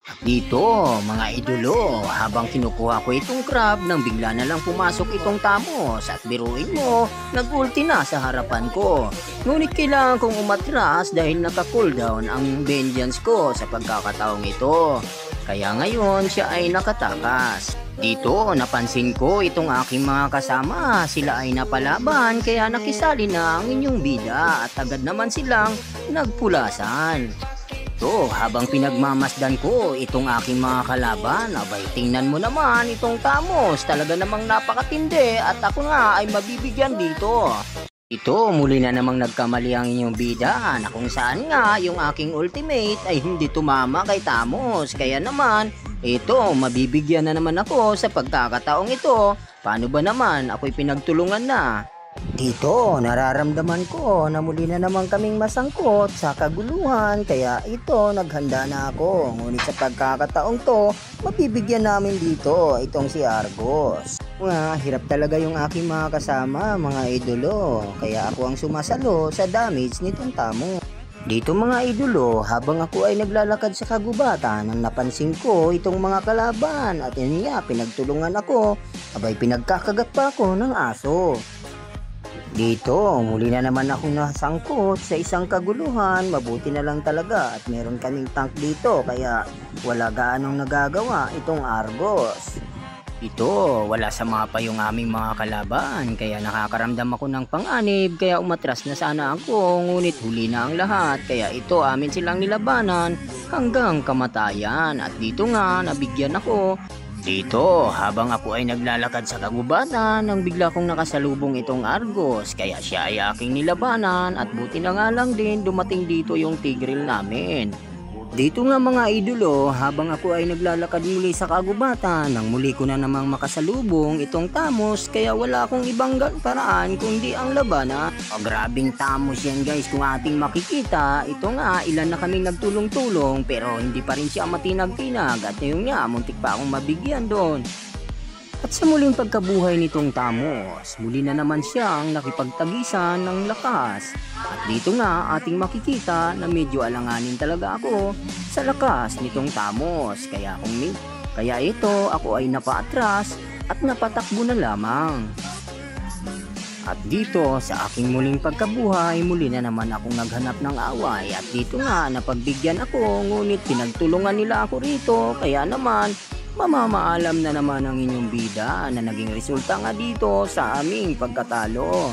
Dito, mga idolo, habang kinukuha ko itong crab nang bigla na lang pumasok itong tamos at biruin mo, nag-ulti na sa harapan ko. Ngunit kailangan kong umatras dahil naka-cooldown ang vengeance ko sa pagkakataong ito. Kaya ngayon siya ay nakatakas. Dito, napansin ko itong aking mga kasama, sila ay napalaban kaya nakisali na ang inyong bida at agad naman silang nagpulasan. Habang pinagmamasdan ko itong aking mga kalaban, abay tingnan mo naman itong tamos, talaga namang napakatindi at ako nga ay mabibigyan dito. Muli na namang nagkamali ang inyong bida na kung saan nga yung aking ultimate ay hindi tumama kay Tamos. Kaya naman, mabibigyan na naman ako sa pagkakataong ito. Paano ba naman, ako'y pinagtulungan na. Dito, nararamdaman ko na muli na naman kaming masangkot sa kaguluhan kaya naghanda na ako. Ngunit sa pagkakataong to, mabibigyan namin dito itong si Argos. Hirap talaga yung aking mga kasama, mga idolo, kaya ako ang sumasalo sa damage nitong tamo. Dito mga idolo, habang ako ay naglalakad sa kagubatan, nang napansin ko itong mga kalaban at yun nga, pinagtulungan ako, abay pinagkakagat pa ako ng aso. Dito, muli na naman akong nasangkot sa isang kaguluhan, mabuti na lang talaga at meron kaming tank dito kaya wala gaanong nagagawa itong Argos. Wala sa mapa yung aming mga kalaban kaya nakakaramdam ako ng panganib kaya umatras na sana ako ngunit huli na ang lahat kaya amin silang nilabanan hanggang kamatayan at dito nga nabigyan ako. Habang ako ay naglalakad sa kagubatan nang bigla kong nakasalubong itong Argos kaya siya ay aking nilabanan at buti na nga lang din dumating dito yung Tigreal namin. Dito nga mga idolo, habang ako ay naglalakad muli sa kagubatan nang muli ko na namang makasalubong itong Tamos kaya wala akong ibang paraan kundi ang labanan. Grabing Tamos yan guys kung ating makikita, ilan na kaming nagtulong-tulong pero hindi pa rin siya matinag-tinag at yun nga muntik pa akong mabigyan doon. At sa muling pagkabuhay nitong Tamos, muli na naman siyang nakipagtagisan ng lakas. At dito nga ating makikita na medyo alanganin talaga ako sa lakas nitong Tamos. Kaya ako ay napaatras at napatakbo na lamang. At dito sa aking muling pagkabuhay, muli na naman akong naghanap ng away. At dito nga napagbigyan ako ngunit pinagtulungan nila ako rito kaya naman mamamaalam na naman ang inyong bida na naging resulta nga dito sa aming pagkatalo.